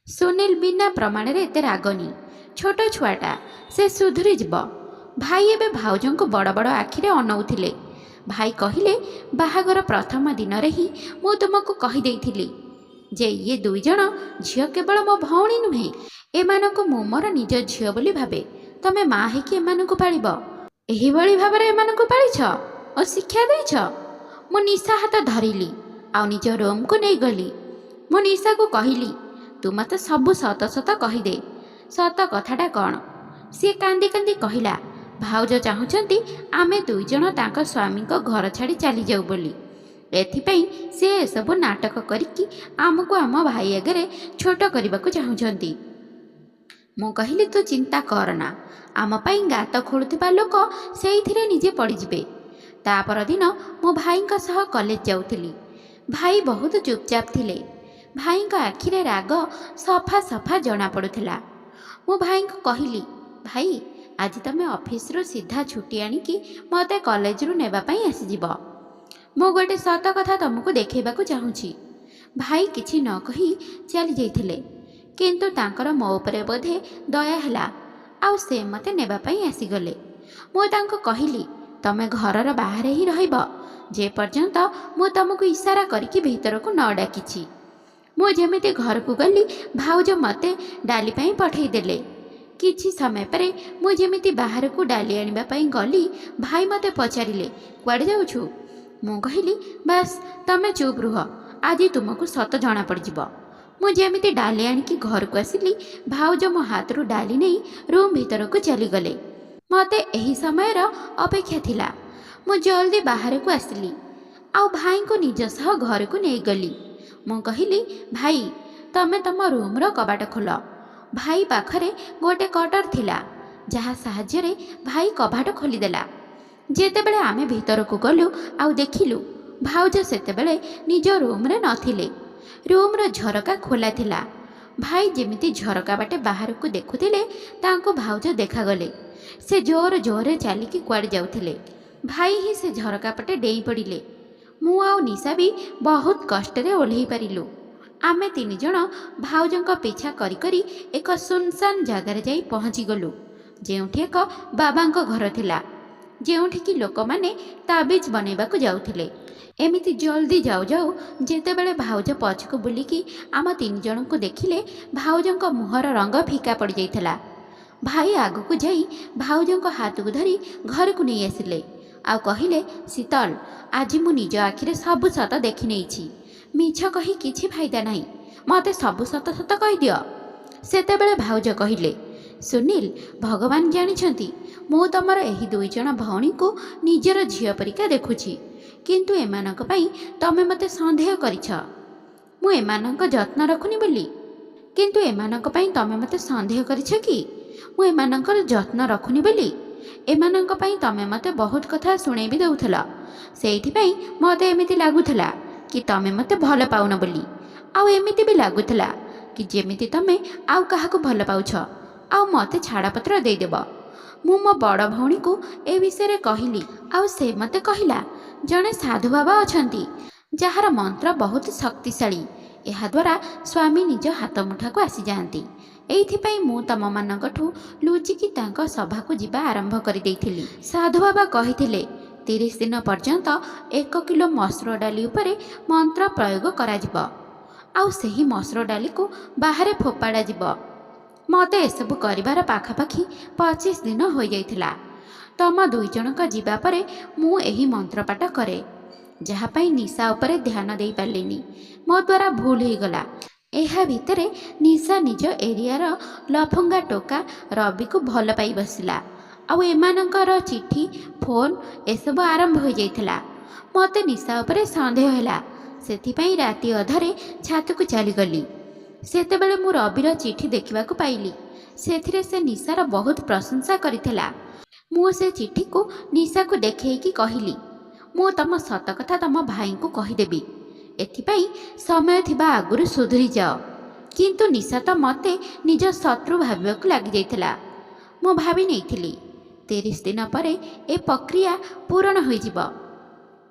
ସୁନୀଲ ବିନା ପ୍ରମାଣରେ ଏତେ ରାଗନି। ଛୋଟ ଛୁଆଟା, ସେ ସୁଧୁରି ଯିବ। ଭାଇ ଏବେ ଭାଉଜଙ୍କୁ ବଡ଼ ବଡ଼ ଆଖିରେ ଅନଉଥିଲେ। ଭାଇ କହିଲେ, ବାହାଘର ପ୍ରଥମ ଦିନରେ ହିଁ ମୁଁ ତୁମକୁ କହିଦେଇଥିଲି ଯେ ଇଏ ଦୁଇ ଜଣ ଝିଅ କେବଳ ମୋ ଭଉଣୀ ନୁହେଁ, ଏମାନଙ୍କୁ ମୁଁ ମୋର ନିଜ ଝିଅ ବୋଲି ଭାବେ। ତମେ ମା ହେଇକି ଏମାନଙ୍କୁ ପାଳିବ, ଏହିଭଳି ଭାବରେ ଏମାନଙ୍କୁ ପାଳିଛ ଓ ଶିକ୍ଷା ଦେଇଛ। ମୁଁ ନିଶା ହାତ ଧରିଲି ଆଉ ନିଜ ରୁମ୍କୁ ନେଇଗଲି। ମୁଁ ନିଶାକୁ କହିଲି, ତୁ ମୋତେ ସବୁ ସତ ସତ କହିଦେ, ସତ କଥାଟା କ'ଣ? ସିଏ କାନ୍ଦି କାନ୍ଦି କହିଲା, ଭାଉଜ ଚାହୁଁଛନ୍ତି ଆମେ ଦୁଇ ଜଣ ତାଙ୍କ ସ୍ୱାମୀଙ୍କ ଘର ଛାଡ଼ି ଚାଲିଯାଉ ବୋଲି। ଏଥିପାଇଁ ସେ ଏସବୁ ନାଟକ କରିକି ଆମକୁ ଆମ ଭାଇ ଆଗରେ ଛୋଟ କରିବାକୁ ଚାହୁଁଛନ୍ତି। ମୁଁ କହିଲି, ତୁ ଚିନ୍ତା କରନା, ଆମ ପାଇଁ ଗାତ ଖୋଳୁଥିବା ଲୋକ ସେଇଥିରେ ନିଜେ ପଡ଼ିଯିବେ। ତା ପରଦିନ ମୁଁ ଭାଇଙ୍କ ସହ କଲେଜ ଯାଉଥିଲି। ଭାଇ ବହୁତ ଚୁପଚାପ ଥିଲେ। ଭାଇଙ୍କ ଆଖିରେ ରାଗ ସଫା ସଫା ଜଣାପଡ଼ୁଥିଲା। ମୁଁ ଭାଇଙ୍କୁ କହିଲି, ଭାଇ, ଆଜି ତମେ ଅଫିସରୁ ସିଧା ଛୁଟି ଆଣିକି ମୋତେ କଲେଜରୁ ନେବା ପାଇଁ ଆସିଯିବ। ମୁଁ ଗୋଟେ ସତ କଥା ତମକୁ ଦେଖାଇବାକୁ ଚାହୁଁଛି। ଭାଇ କିଛି ନ କହି ଚାଲି ଯାଇଥିଲେ, କିନ୍ତୁ ତାଙ୍କର ମୋ ଉପରେ ବୋଧେ ଦୟା ହେଲା ଆଉ ସେ ମୋତେ ନେବା ପାଇଁ ଆସିଗଲେ। ମୁଁ ତାଙ୍କୁ କହିଲି, ତମେ ଘରର ବାହାରେ ହିଁ ରହିବ ଯେ ପର୍ଯ୍ୟନ୍ତ ମୁଁ ତମକୁ ଇସାରା କରିକି ଭିତରକୁ ନ ଡାକିଛି। ମୁଁ ଯେମିତି ଘରକୁ ଗଲି, ଭାଉଜ ମୋତେ ଡାଲି ପାଇଁ ପଠାଇଦେଲେ। କିଛି ସମୟ ପରେ ମୁଁ ଯେମିତି ବାହାରକୁ ଡାଲି ଆଣିବା ପାଇଁ ଗଲି, ଭାଇ ମୋତେ ପଚାରିଲେ, କୁଆଡ଼େ ଯାଉଛୁ? ମୁଁ କହିଲି, ବାସ୍ ତମେ ଚୁପ୍ ରୁହ, ଆଜି ତୁମକୁ ସତ ଜଣାପଡ଼ିଯିବ। ମୁଁ ଯେମିତି ଡାଲି ଆଣିକି ଘରକୁ ଆସିଲି, ଭାଉଜ ମୋ ହାତରୁ ଡାଲି ନେଇ ରୁମ୍ ଭିତରକୁ ଚାଲିଗଲେ। ମୋତେ ଏହି ସମୟର ଅପେକ୍ଷା ଥିଲା। ମୁଁ ଜଲ୍ଦି ବାହାରକୁ ଆସିଲି ଆଉ ଭାଇଙ୍କୁ ନିଜ ସହ ଘରକୁ ନେଇଗଲି। ମୁଁ କହିଲି, ଭାଇ, ତମେ ତମ ରୁମ୍ର କବାଟ ଖୋଲ। ଭାଇ ପାଖରେ ଗୋଟେ କଟର ଥିଲା, ଯାହା ସାହାଯ୍ୟରେ ଭାଇ କବାଟ ଖୋଲିଦେଲା। ଯେତେବେଳେ ଆମେ ଭିତରକୁ ଗଲୁ ଆଉ ଦେଖିଲୁ, ଭାଉଜ ସେତେବେଳେ ନିଜ ରୁମ୍ରେ ନଥିଲେ। ରୁମ୍ର ଝରକା ଖୋଲା ଥିଲା। ଭାଇ ଯେମିତି ଝରକା ବାଟେ ବାହାରକୁ ଦେଖୁଥିଲେ, ତାଙ୍କୁ ଭାଉଜ ଦେଖାଗଲେ। ସେ ଜୋର ଜୋରରେ ଚାଲିକି କୁଆଡ଼େ ଯାଉଥିଲେ। ଭାଇ ହିଁ ସେ ଝରକା ପଟେ ଡେଇଁ ପଡ଼ିଲେ। ମୁଁ ଆଉ ନିଶା ବି ବହୁତ କଷ୍ଟରେ ଓହ୍ଲେଇ ପାରିଲୁ। ଆମେ ତିନି ଜଣ ଭାଉଜଙ୍କ ପିଛା କରି କରି ଏକ ସୁନସାନ ଜାଗାରେ ଯାଇ ପହଞ୍ଚିଗଲୁ, ଯେଉଁଠି ଏକ ବାବାଙ୍କ ଘର ଥିଲା, ଯେଉଁଠିକି ଲୋକମାନେ ତାବିଜ ବନେଇବାକୁ ଯାଉଥିଲେ। ଏମିତି ଜଲ୍ଦି ଯାଉ ଯାଉ ଯେତେବେଳେ ଭାଉଜ ପଛକୁ ବୁଲିକି ଆମ ତିନି ଜଣଙ୍କୁ ଦେଖିଲେ, ଭାଉଜଙ୍କ ମୁହଁର ରଙ୍ଗ ଫିକା ପଡ଼ିଯାଇଥିଲା। ଭାଇ ଆଗକୁ ଯାଇ ଭାଉଜଙ୍କ ହାତକୁ ଧରି ଘରକୁ ନେଇ ଆସିଲେ ଆଉ କହିଲେ, ଶୀତଲ, ଆଜି ମୁଁ ନିଜ ଆଖିରେ ସବୁ ସତ ଦେଖି ନେଇଛି। ମିଛ କହି କିଛି ଫାଇଦା ନାହିଁ, ମୋତେ ସବୁ ସତ ସତ କହିଦିଅ। ସେତେବେଳେ ଭାଉଜ କହିଲେ, ସୁନୀଲ, ଭଗବାନ ଜାଣିଛନ୍ତି ମୁଁ ତମର ଏହି ଦୁଇ ଜଣ ଭଉଣୀଙ୍କୁ ନିଜର ଝିଅ ପରିକା ଦେଖୁଛି, କିନ୍ତୁ ଏମାନଙ୍କ ପାଇଁ ତମେ ମୋତେ ସନ୍ଦେହ କରିଛ। ମୁଁ ଏମାନଙ୍କ ଯତ୍ନ ରଖୁନି ବୋଲି। କିନ୍ତୁ ଏମାନଙ୍କ ପାଇଁ ତମେ ମୋତେ ସନ୍ଦେହ କରିଛ କି ମୁଁ ଏମାନଙ୍କର ଯତ୍ନ ରଖୁନି ବୋଲି? ଏମାନଙ୍କ ପାଇଁ ତମେ ମୋତେ ବହୁତ କଥା ଶୁଣେଇ ବି ଦେଉଥିଲ। ସେଇଥିପାଇଁ ମୋତେ ଏମିତି ଲାଗୁଥିଲା କି ତମେ ମୋତେ ଭଲ ପାଉନ ବୋଲି। ଆଉ ଏମିତି ବି ଲାଗୁଥିଲା କି ଯେମିତି ତମେ ଆଉ କାହାକୁ ଭଲ ପାଉଛ ଆଉ ମୋତେ ଛାଡ଼ପତ୍ର ଦେଇଦେବ। ମୁଁ ମୋ ବଡ଼ ଭଉଣୀକୁ ଏ ବିଷୟରେ କହିଲି ଆଉ ସେ ମୋତେ କହିଲା, ଜଣେ ସାଧୁ ବାବା ଅଛନ୍ତି ଯାହାର ମନ୍ତ୍ର ବହୁତ ଶକ୍ତିଶାଳୀ। ଏହାଦ୍ୱାରା ସ୍ୱାମୀ ନିଜ ହାତ ମୁଠାକୁ ଆସିଯାଆନ୍ତି। ଏଇଥିପାଇଁ ମୁଁ ତମମାନଙ୍କଠୁ ଲୁଚିକି ତାଙ୍କ ସଭାକୁ ଯିବା ଆରମ୍ଭ କରିଦେଇଥିଲି। ସାଧୁ ବାବା କହିଥିଲେ 30 ଦିନ ପର୍ଯ୍ୟନ୍ତ 1 କିଲୋ ମସୁର ଡାଲି ଉପରେ ମନ୍ତ୍ର ପ୍ରୟୋଗ କରାଯିବ ଆଉ ସେହି ମସୁର ଡାଲିକୁ ବାହାରେ ଫୋପାଡ଼ାଯିବ। ମୋତେ ଏସବୁ କରିବାର ପାଖାପାଖି 25 ଦିନ ହୋଇଯାଇଥିଲା। ତମ ଦୁଇ ଜଣଙ୍କ ଯିବା ପରେ ମୁଁ ଏହି ମନ୍ତ୍ରପାଠ କରେ, ଯାହା ପାଇଁ ନିଶା ଉପରେ ଧ୍ୟାନ ଦେଇପାରିଲିନି। ମୋ ଦ୍ୱାରା ଭୁଲ ହୋଇଗଲା। ଏହା ଭିତରେ ନିଶା ନିଜ ଏରିଆର ଲଫଙ୍ଗା ଟୋକା ରବିକୁ ଭଲ ପାଇ ବସିଲା ଆଉ ଏମାନଙ୍କର ଚିଠି, ଫୋନ୍ ଏସବୁ ଆରମ୍ଭ ହୋଇଯାଇଥିଲା। ମୋତେ ନିଶା ଉପରେ ସନ୍ଦେହ ହେଲା, ସେଥିପାଇଁ ରାତି ଅଧରେ ଛାତକୁ ଚାଲିଗଲି। ସେତେବେଳେ ମୁଁ ରବିର ଚିଠି ଦେଖିବାକୁ ପାଇଲି। ସେଥିରେ ସେ ନିଶାର ବହୁତ ପ୍ରଶଂସା କରିଥିଲା। ମୁଁ ସେ ଚିଠିକୁ ନିଶାକୁ ଦେଖେଇକି କହିଲି, ମୁଁ ତମ ସତ କଥା ତମ ଭାଇଙ୍କୁ କହିଦେବି, ଏଥିପାଇଁ ସମୟ ଥିବା ଆଗରୁ ସୁଧୁରି ଯାଅ। କିନ୍ତୁ ନିଶା ତ ମୋତେ ନିଜ ଶତ୍ରୁ ଭାବିବାକୁ ଲାଗିଯାଇଥିଲା। ମୁଁ ଭାବି ନେଇଥିଲି 30 ଦିନ ପରେ ଏ ପ୍ରକ୍ରିୟା ପୂରଣ ହୋଇଯିବ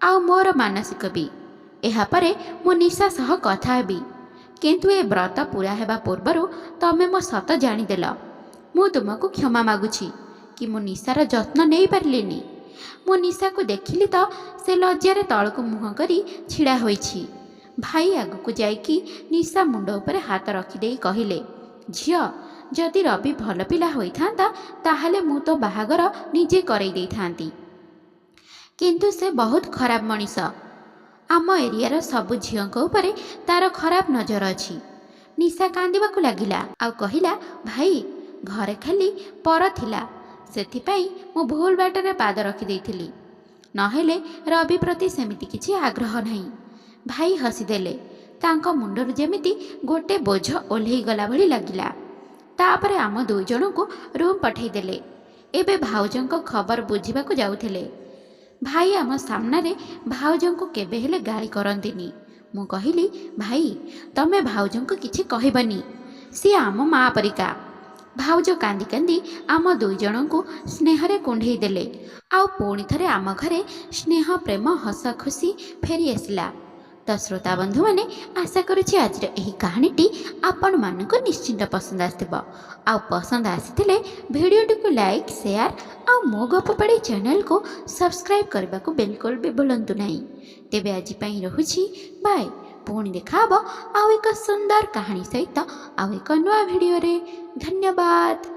ଆଉ ମୋର ମାନସିକ ବି। ଏହାପରେ ମୁଁ ନିଶା ସହ କଥା ହେବି। କିନ୍ତୁ ଏ ବ୍ରତ ପୁରା ହେବା ପୂର୍ବରୁ ତମେ ମୋ ସତ ଜାଣିଦେଲ। ମୁଁ ତୁମକୁ କ୍ଷମା ମାଗୁଛି କି ମୁଁ ନିଶାର ଯତ୍ନ ନେଇପାରିଲିନି। ମୁଁ ନିଶାକୁ ଦେଖିଲି ତ ସେ ଲଜ୍ଜାରେ ତଳକୁ ମୁହଁ କରି ଛିଡ଼ା ହୋଇଛି। ଭାଇ ଆଗକୁ ଯାଇକି ନିଶା ମୁଣ୍ଡ ଉପରେ ହାତ ରଖିଦେଇ କହିଲେ, ଝିଅ, ଯଦି ରବି ଭଲ ପିଲା ହୋଇଥାନ୍ତା ତାହେଲେ ମୁଁ ତୋ ବାହାଘର ନିଜେ କରେଇ ଦେଇଥାନ୍ତି। କିନ୍ତୁ ସେ ବହୁତ ଖରାପ ମଣିଷ। ଆମ ଏରିଆର ସବୁ ଝିଅଙ୍କ ଉପରେ ତାର ଖରାପ ନଜର ଅଛି। ନିଶା କାନ୍ଦିବାକୁ ଲାଗିଲା ଆଉ କହିଲା, ଭାଇ, ଘରେ ଖାଲି ପର ଥିଲା, ସେଥିପାଇଁ ମୁଁ ଭୁଲ ବାଟରେ ପାଦ ରଖିଦେଇଥିଲି, ନହେଲେ ରବି ପ୍ରତି ସେମିତି କିଛି ଆଗ୍ରହ ନାହିଁ। ଭାଇ ହସିଦେଲେ। ତାଙ୍କ ମୁଣ୍ଡରୁ ଯେମିତି ଗୋଟେ ବୋଝ ଓହ୍ଲେଇଗଲା ଭଳି ଲାଗିଲା। ତାପରେ ଆମ ଦୁଇ ଜଣଙ୍କୁ ରୁମ୍ ପଠାଇଦେଲେ। ଏବେ ଭାଉଜଙ୍କ ଖବର ବୁଝିବାକୁ ଯାଉଥିଲେ। ଭାଇ ଆମ ସାମ୍ନାରେ ଭାଉଜଙ୍କୁ କେବେ ହେଲେ ଗାଳି କରନ୍ତିନି। ମୁଁ କହିଲି, ଭାଇ, ତମେ ଭାଉଜଙ୍କୁ କିଛି କହିବନି, ସିଏ ଆମ ମା ପରିକା। ଭାଉଜ କାନ୍ଦି କାନ୍ଦି ଆମ ଦୁଇ ଜଣଙ୍କୁ ସ୍ନେହରେ କୁଣ୍ଢେଇ ଦେଲେ। ଆଉ ପୁଣି ଥରେ ଆମ ଘରେ ସ୍ନେହ, ପ୍ରେମ, ହସ ଖୁସି ଫେରି ଆସିଲା। ତ ଶ୍ରୋତା ବନ୍ଧୁମାନେ, ଆଶା କରୁଛି ଆଜିର ଏହି କାହାଣୀଟି ଆପଣମାନଙ୍କୁ ନିଶ୍ଚିନ୍ତ ପସନ୍ଦ ଆସିଥିବ। ଆଉ ପସନ୍ଦ ଆସିଥିଲେ ଭିଡ଼ିଓଟିକୁ ଲାଇକ୍, ସେୟାର ଆଉ ମୋ ଗପପାଡ଼ି ଚ୍ୟାନେଲକୁ ସବସ୍କ୍ରାଇବ୍ କରିବାକୁ ବିଲକୁଲ ବି ଭୁଲନ୍ତୁ ନାହିଁ। ତେବେ ଆଜି ପାଇଁ ରହୁଛି, ବାଏ। ପୁଣି ଦେଖାହବ ଆଉ ଏକ ସୁନ୍ଦର କାହାଣୀ ସହିତ ଆଉ ଏକ ନୂଆ ଭିଡ଼ିଓରେ। ଧନ୍ୟବାଦ।